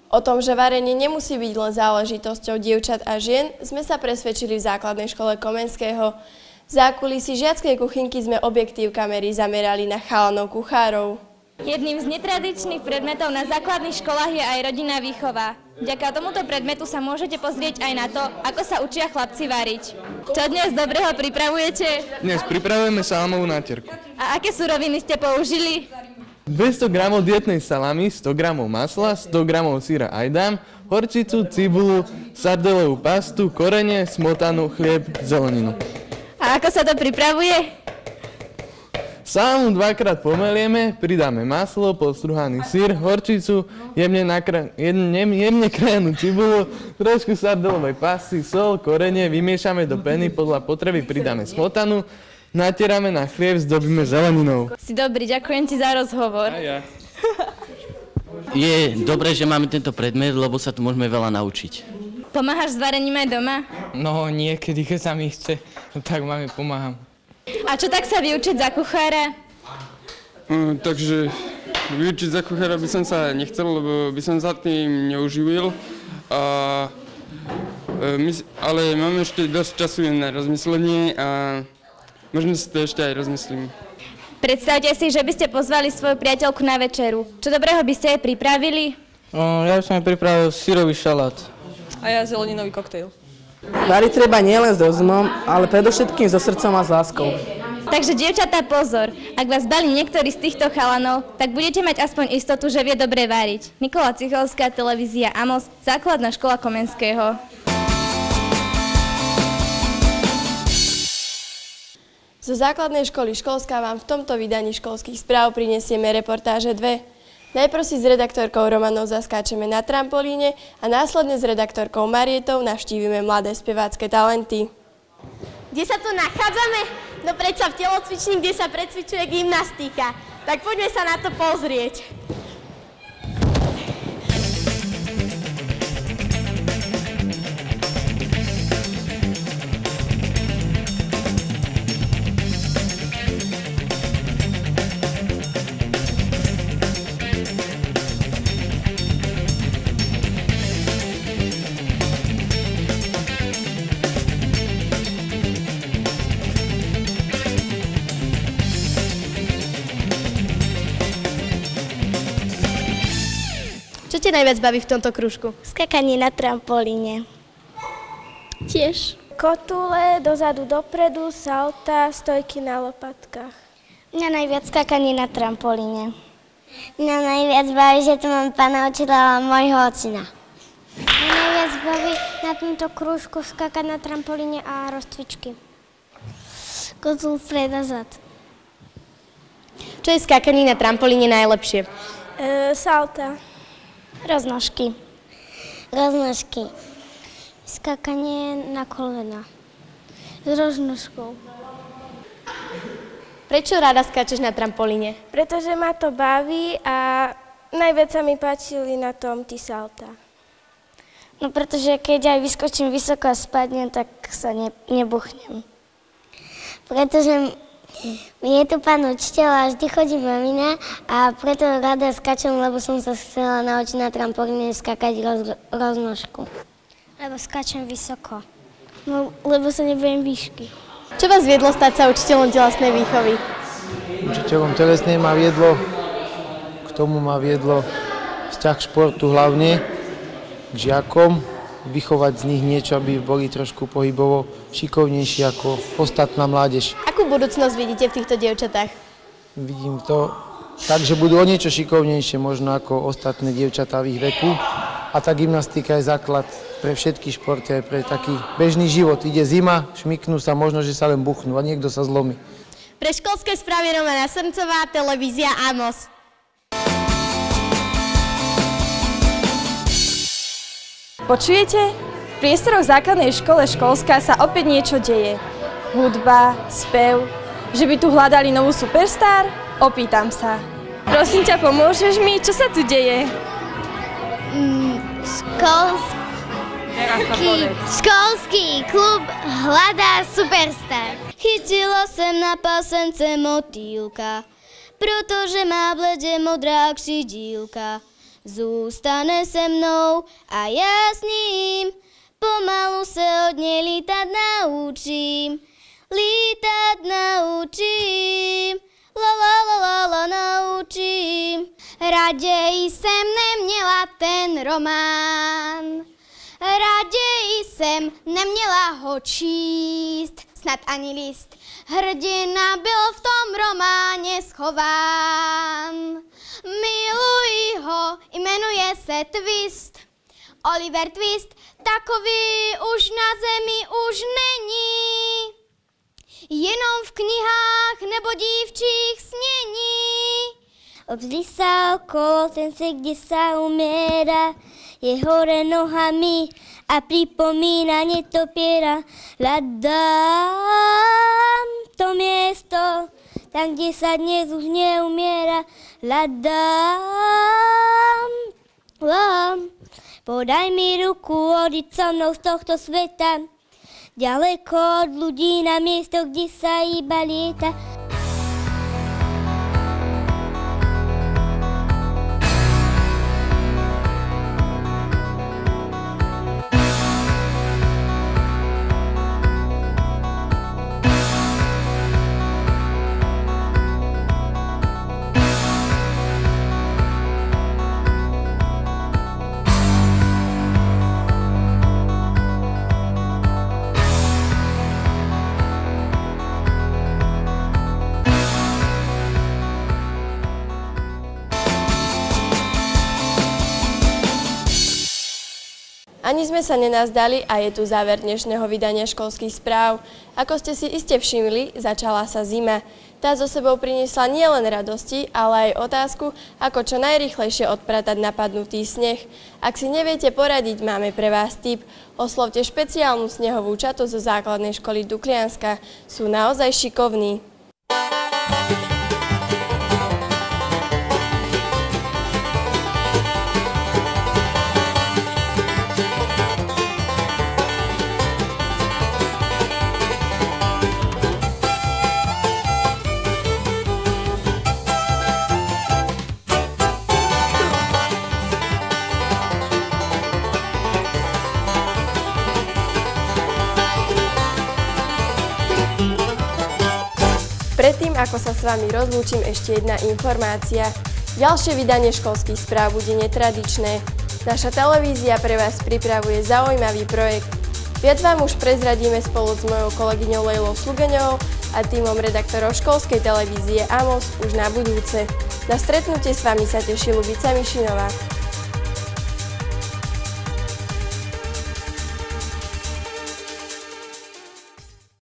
O tom, že varenie nemusí byť len záležitosťou dievčat a žien, sme sa presvedčili v základnej škole Komenského. V zákulisí žiackej kuchynky sme objektív kamery zamerali na chalanov kuchárov. Jedným z netradičných predmetov na základných školách je aj rodinná výchova. Vďaka tomuto predmetu sa môžete pozrieť aj na to, ako sa učia chlapci variť. Čo dnes dobrého pripravujete? Dnes pripravujeme salámovú nátierku. A aké suroviny ste použili? 200 g dietnej salamy, 100 g masla, 100 g syra ajdam, horčicu, cibulu, sardelovú pastu, korene, smotanu, chlieb, zeleninu. A ako sa to pripravuje? Salámu dvakrát pomelieme, pridáme maslo, postruhaný syr, horčicu, jemne krajanú cibulu, trošku sardelovej pasty, sol, korene, vymiešame do peny, podľa potreby pridáme smotanu, natierame na chlieb, zdobíme zeleninou. Si dobrý, ďakujem ti za rozhovor. A ja. Je dobré, že máme tento predmet, lebo sa tu môžeme veľa naučiť. Pomáhaš s varením aj doma? No niekedy, keď sa mi chce, tak mame pomáham. A čo tak sa vyučiť za kuchára? Takže vyučiť za kuchára by som sa nechcel, lebo by som sa tým neuživil. Ale máme ešte dosť času na rozmyslenie a možno si to ešte aj rozmyslím. Predstavte si, že by ste pozvali svoju priateľku na večeru. Čo dobrého by ste jej pripravili? Ja som jej pripravil syrový šalát. A ja zeleninový koktejl. Variť treba nielen s rozumom, ale predovšetkým so srdcom a s láskou. Takže dievčatá, pozor, ak vás balí niektorý z týchto chalanov, tak budete mať aspoň istotu, že vie dobre variť. Nikola Cichovská, televízia Amos, základná škola Komenského. Zo základnej školy Školská vám v tomto vydaní školských správ prinesieme reportáže 2. Najprv si s redaktorkou Romanou zaskáčeme na trampolíne a následne s redaktorkou Marietou navštívime mladé spevácké talenty. Kde sa tu nachádzame? No predsa v telocvični, kde sa precvičuje gymnastika. Tak poďme sa na to pozrieť. Čo ťa najviac baví v tomto krúžku? Skakanie na trampolíne. Tiež. Kotule, dozadu, dopredu, salta, stojky na lopatkách. Mňa najviac skakanie na trampolíne. Mňa najviac baví, že tu mám pána učiteľa môjho ocina. Mňa najviac baví na tomto krúžku skakať na trampolíne a rozcvičky. Kotul vpred a zad. Čo je skákanie na trampolíne najlepšie? Salta. Roznožky. Skákanie na kolena. S roznožkou. Prečo rada skáčeš na trampolíne? Pretože ma to baví a najviac sa mi páčili na tom tí salta. No pretože keď aj vyskočím vysoko a spadnem, tak sa nebuchnem. Pretože je tu pán učiteľ a vždy chodí mamina a preto rada skáčem, lebo som sa chcela naučiť na trampolíne skákať roznožku. Lebo skáčem vysoko. No, lebo sa nebojím výšky. Čo vás viedlo stať sa učiteľom telesnej výchovy? Učiteľom telesnej ma viedlo, k tomu ma viedlo vzťah športu hlavne k žiakom, vychovať z nich niečo, aby boli trošku pohybovo šikovnejší ako ostatná mládež. Akú budúcnosť vidíte v týchto dievčatách? Vidím to tak, že budú o niečo šikovnejšie možno ako ostatné dievčatá v ich veku. A tá gymnastika je základ pre všetky športy, aj pre taký bežný život. Ide zima, šmyknú sa, možno, že sa len buchnú a niekto sa zlomí. Pre školské správy Romana Srncová, televízia Amos. Počujete? V priestoroch základnej škole Školská sa opäť niečo deje. Hudba, spev. Že by tu hľadali novú superstar? Opýtam sa. Prosím ťa, pomôžeš mi? Čo sa tu deje? Školský klub hľadá superstar. Chytilo sem na pasence motýlka, protože má blede modrá křidílka. zůstane se mnou a já s ním pomalu se od něj lítat naučím. Lítat naučím, la la la la la naučím. Raději jsem neměla ten román, raději jsem neměla ho číst, snad ani list. Hrdina byl v tom románě schován. Miluji ho, jmenuje se Twist. Oliver Twist, takový už na zemi už není. Jenom v knihách nebo dívčích snění. Obzlí sa okolo, ten se kde sa umiera, je hore nohami a pripomína netopiera. Hľadám to miesto, tam, kde sa dnes už neumiera. Hľadám, podaj mi ruku, odiť so mnou z tohto sveta, ďaleko od ľudí na miesto, kde sa iba lieta. Ani sme sa nenazdali a je tu záver dnešného vydania školských správ. Ako ste si iste všimli, začala sa zima. Tá zo sebou priniesla nielen radosti, ale aj otázku, ako čo najrýchlejšie odpratať napadnutý sneh. Ak si neviete poradiť, máme pre vás tip. Oslovte špeciálnu snehovú čatu zo základnej školy Duklianska. Sú naozaj šikovní. Predtým, ako sa s vami rozlúčim, ešte jedna informácia. Ďalšie vydanie školských správ bude netradičné. Naša televízia pre vás pripravuje zaujímavý projekt. Viac vám už prezradíme spolu s mojou kolegyňou Lejlou Slugeňovou a tímom redaktorov školskej televízie Amos už na budúce. Na stretnutie s vami sa teší Ľubica Mišinová.